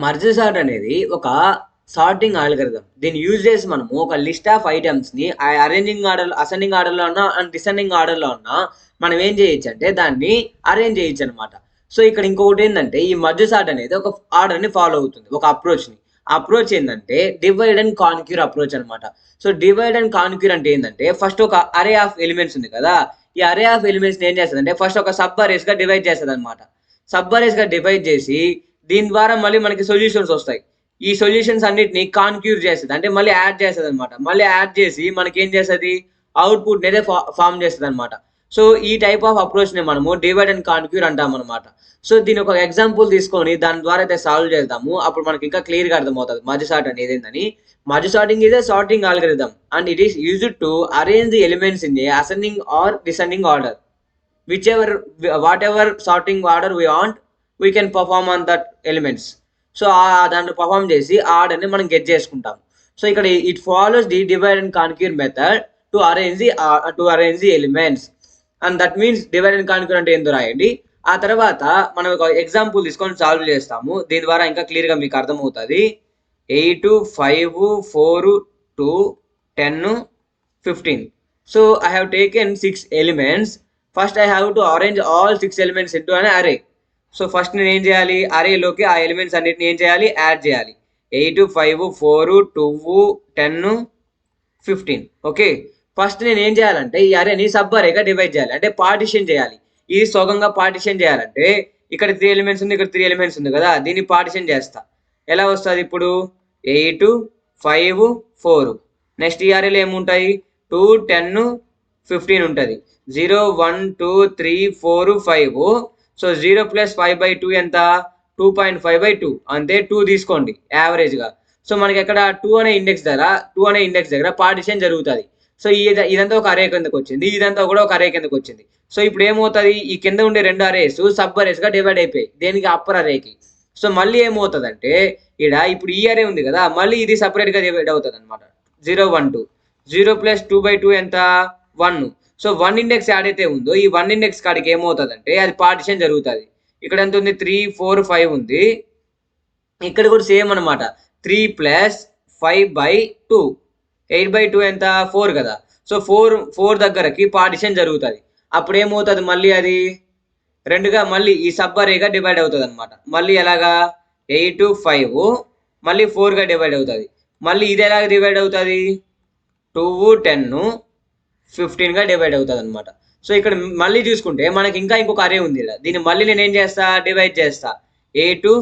Merge sort అనేది ఒక sorting algorithm. దీన్ని యూజ్ చేసి మనము ఒక లిస్ట్ ఆఫ్ ఐటమ్స్ ని అరేంజింగ్ ఆర్డర్, అసెండింగ్ ఆర్డర్ లో ఉన్నా అండ్ డిసెండింగ్ ఆర్డర్ లో ఉన్నా మనం ఏం చేయొచ్చు అంటే దాన్ని అరేంజ్ చేయొచ్చు అనమాట. సో ఇక్కడ ఇంకొకటి ఏంటంటే ఈ మర్జ్ సార్ట్ అనేది ఒక ఆర్డర్ ని ఫాలో అవుతుంది, ఒక అప్రోచ్ ని. అప్రోచ్ ఏంటంటే డివైడ్ అండ్ కాన్క్యూర్ అప్రోచ్ అనమాట. సో డివైడ్ అండ్ కాన్క్యూర్ అంటే ఏంటంటే ఫస్ట్ ఒక అరే ఆఫ్ ఎలిమెంట్స్ ఉంది కదా, ఈ అరే ఆఫ్ ఎలిమెంట్స్ ఏం చేస్తుంది అంటే ఫస్ట్ ఒక సబ్ అరేస్ గా డివైడ్ చేస్తుంది అనమాట. సబ్ అరేస్ గా డివైడ్ చేసి దీని ద్వారా మళ్ళీ మనకి సొల్యూషన్స్ వస్తాయి. ఈ సొల్యూషన్స్ అన్నిటిని కాన్క్యూర్ చేస్తుంది, అంటే మళ్ళీ యాడ్ చేస్తుంది అనమాట. మళ్ళీ యాడ్ చేసి మనకి ఏం చేస్తుంది, అవుట్పుట్ అనేది ఫామ్ చేస్తుంది అనమాట. సో ఈ టైప్ ఆఫ్ అప్రోచ్ ని మనము డివైడ్ అండ్ కాన్క్యూర్ అంటాం అనమాట. సో దీని ఒక ఎగ్జాంపుల్ తీసుకొని దాని ద్వారా అయితే సాల్వ్ చేద్దాము. అప్పుడు మనకి ఇంకా క్లియర్ గా అర్థమవుతుంది మర్జ్ సార్ట్ అనేది ఏంటని. Merge sorting is a sorting algorithm and it is used to arrange the elements in a ascending or descending order. Whatever sorting order we want, we can perform on that elements. So దాన్ని perform చేసి ఆ ఆర్డర్ని మనం get చేసుకుంటాం. So ఇక్కడ it follows the divide and conquer method to arrange the elements. And that means divide and conquer అంటే ఏందో రాయండి. ఆ తర్వాత మనం ఒక ఎగ్జాంపుల్ తీసుకొని సాల్వ్ చేస్తాము. దీని ద్వారా ఇంకా క్లియర్గా మీకు అర్థమవుతుంది. 8, 5, 4, 2, 10, 15. So I have taken 6 elements. First I have to arrange all 6 elements into an array. So first నేను ఏం చేయాలి, అరేలోకి ఆ ఎలిమెంట్స్ అన్నిటిని ఏం చేయాలి, యాడ్ చేయాలి. 8, 5, 4, 2, 10, 15. ఓకే, ఫస్ట్ నేను ఏం చేయాలంటే ఈ అరేని సబ్ అరేగా డివైడ్ చేయాలి, అంటే పార్టిషన్ చేయాలి. ఇది సొగంగా పార్టిషన్ చేయాలంటే ఇక్కడ 3 ఎలిమెంట్స్ ఉంది, ఇక్కడ 3 ఎలిమెంట్స్ ఉంది కదా, దీన్ని పార్టిషన్ చేస్తా. ఎలా వస్తుంది ఇప్పుడు, 8, 5, 4. నెక్స్ట్ ఈ అరేలో ఏముంటాయి, 2, 10, 15 ఉంటుంది. 0, 1, 2, 3, 4, 5. సో 0 + 5/2 ఎంత, 2.5/2. అంతే, 2 తీసుకోండి యావరేజ్గా. సో మనకి ఎక్కడ 2 అనే ఇండెక్స్ దగ్గర పార్టిషన్ జరుగుతుంది. సో ఇదంతా ఒక అరే కిందకు వచ్చింది, ఇదంతా కూడా ఒక అరే కిందకు వచ్చింది. సో ఇప్పుడు ఏమవుతుంది, ఈ కింద ఉండే 2 అరేస్ సబ్ అరేస్ గా డివైడ్ అయిపోయాయి, దేనికి, అప్పర్ అరేకి. సో మళ్ళీ ఏమవుతుంది అంటే ఇప్పుడు ఈ అరే ఉంది కదా, మళ్ళీ ఇది సపరేట్ గా డివైడ్ అవుతుంది అనమాట. 0, 1, 2. 0 + 2/2 ఎంత, 1. సో 1 ఇండెక్స్ యాడ్ ఉందో ఈ 1 ఇండెక్స్ కాడికి ఏమవుతుంది అంటే అది పార్టిషన్ జరుగుతుంది. ఇక్కడ ఎంత ఉంది, 3, 4, 5 ఉంది. ఇక్కడ కూడా సేమ్ అనమాట, 3 + 5/2. 8/2 ఎంత, 4 కదా. సో 4 దగ్గరకి పార్టిషన్ జరుగుతుంది. అప్పుడు ఏమవుతుంది, మళ్ళీ అది రెండుగా మళ్ళీ ఈ సబ్ అరేగా డివైడ్ అవుతుంది అనమాట. మళ్ళీ ఎలాగా, 8, 5 మళ్ళీ 4గా డివైడ్ అవుతుంది. మళ్ళీ ఇది ఎలాగ డివైడ్ అవుతుంది, 2, 10, 15గా డివైడ్ అవుతుంది అనమాట. సో ఇక్కడ మళ్ళీ చూసుకుంటే మనకి ఇంకా ఇంకొక అరే ఉంది, దీన్ని మళ్ళీ నేను ఏం చేస్తా, డివైడ్ చేస్తా. 8,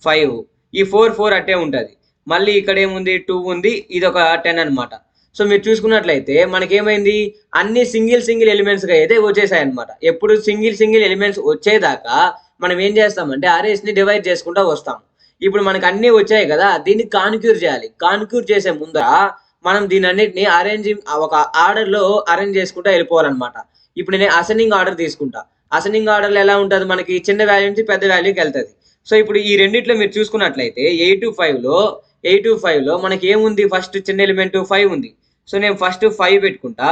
5, ఈ 4 అట్టే ఉంటుంది. మళ్ళీ ఇక్కడ ఏముంది, 2 ఉంది, ఇది ఒక 10 అనమాట. సో మీరు చూసుకున్నట్లయితే మనకేమైంది, అన్ని సింగిల్ ఎలిమెంట్స్గా అయితే వచ్చేసాయి అనమాట. ఎప్పుడు సింగిల్ ఎలిమెంట్స్ వచ్చేదాకా మనం ఏం చేస్తామంటే అరేస్ని డివైడ్ చేసుకుంటూ వస్తాం. ఇప్పుడు మనకు అన్నీ వచ్చాయి కదా, దీన్ని కాన్క్యూర్ చేయాలి. కాన్క్యూర్ చేసే ముందర మనం దీని అన్నిటిని ఒక ఆర్డర్లో అరేంజ్ చేసుకుంటూ వెళ్ళిపోవాలన్నమాట. ఇప్పుడు నేను అసెండింగ్ ఆర్డర్ తీసుకుంటా. అసెండింగ్ ఆర్డర్లో ఎలా ఉంటుంది, మనకి చిన్న వాల్యూ నుంచి పెద్ద వాల్యూకి వెళ్తుంది. సో ఇప్పుడు ఈ రెండిట్లో మీరు చూసుకున్నట్లయితే 8, 5లో మనకి ఏముంది, ఫస్ట్ చిన్న ఎలిమెంట్ 5 ఉంది. సో నేను ఫస్ట్ 5 పెట్టుకుంటా,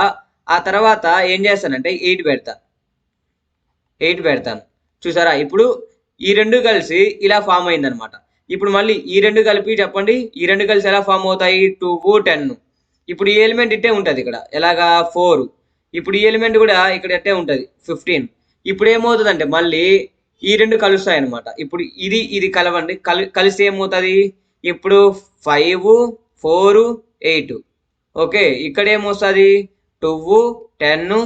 ఆ తర్వాత ఏం చేస్తానంటే 8 పెడతాను. చూసారా, ఇప్పుడు ఈ రెండు కలిసి ఇలా ఫామ్ అయిందనమాట. ఇప్పుడు మళ్ళీ ఈ రెండు కలిపి చెప్పండి, ఈ రెండు కలిసి ఎలా ఫామ్ అవుతాయి, 2, 10. ఇప్పుడు ఈ ఎలిమెంట్ ఇట్టే ఉంటుంది ఇక్కడ, ఎలాగా 4. ఇప్పుడు ఈ ఎలిమెంట్ కూడా ఇక్కడ ఇట్టే ఉంటుంది, 15. ఇప్పుడు ఏమవుతుందంటే మళ్ళీ ఈ రెండు కలుస్తాయి అనమాట. ఇప్పుడు ఇది కలవండి, కలిసి ఏమవుతుంది, ఇప్పుడు 5, 4, 8. ఓకే, ఇక్కడ ఏమొస్తుంది, 2, 10,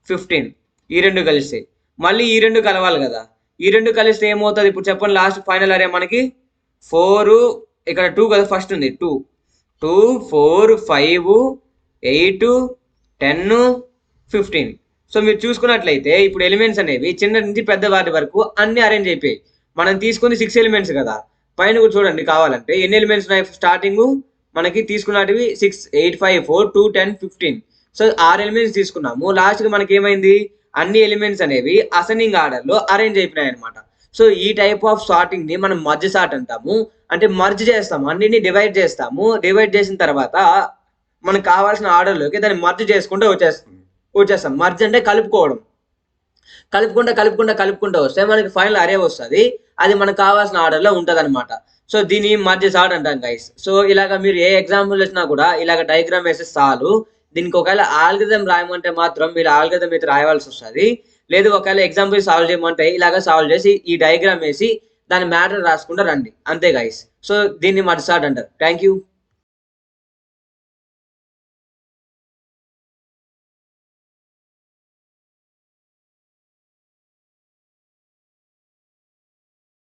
15. ఈ రెండు కలిస్తే మళ్ళీ ఈ రెండు కలవాలి కదా, ఈ రెండు కలిస్తే ఏమవుతుంది, ఇప్పుడు చెప్పండి, లాస్ట్ ఫైనల్ అరే మనకి 4, ఇక్కడ 2 కదా, ఫస్ట్ ఉంది 2, 4, 5, 8, 10, 15. సో మీరు చూసుకున్నట్లయితే ఇప్పుడు ఎలిమెంట్స్ అనేవి చిన్న నుంచి పెద్ద వాటి వరకు అన్ని అరేంజ్ అయిపోయాయి. మనం తీసుకుంది 6 ఎలిమెంట్స్ కదా, పైన కూడా చూడండి కావాలంటే ఎన్ని ఎలిమెంట్స్ ఉన్నాయి. స్టార్టింగ్ మనకి తీసుకున్నటివి 6, 8, 5, 4, 2, 10, 15. సో 6 ఎలిమెంట్స్ తీసుకున్నాము. లాస్ట్కి మనకి ఏమైంది, అన్ని ఎలిమెంట్స్ అనేవి అసెండింగ్ ఆర్డర్లో అరేంజ్ అయిపోయినాయి అనమాట. సో ఈ టైప్ ఆఫ్ సార్టింగ్ ని మనం మర్జ్ సార్ట్ అంటాము. అంటే మర్జ్ చేస్తాము, అన్నిటిని డివైడ్ చేస్తాము. డివైడ్ చేసిన తర్వాత మనకు కావాల్సిన ఆర్డర్లోకి దాన్ని మర్జ్ చేసుకుంటూ వచ్చేస్తాం. మర్జ్ అంటే కలుపుకోవడం. కలుపుకుంటూ వస్తే మనకి ఫైనల్ అరే వస్తుంది. అది మనకు కావాల్సిన ఆర్డర్లో ఉంటుంది అనమాట. సో దీన్ని మధ్య సార్ట్ అంటాం గైస్. సో ఇలాగ మీరు ఏ ఎగ్జాంపుల్ వచ్చినా కూడా ఇలాగ డయాగ్రామ్ వేస్తే చాలు. దీనికి ఒకవేళ ఆల్గరిథం రాయమంటే మాత్రం మీరు ఆల్గరిథం అయితే రాయవలసి వస్తుంది. లేదు ఒకవేళ ఎగ్జాంపుల్ సాల్వ్ చేయమంటే ఇలాగ సాల్వ్ చేసి ఈ డయాగ్రామ్ వేసి దాని మ్యాటర్ రాసుకుంటూ రండి, అంతే గైస్. సో దీన్ని మధ్య సార్ట్ అంటారు. Thank you.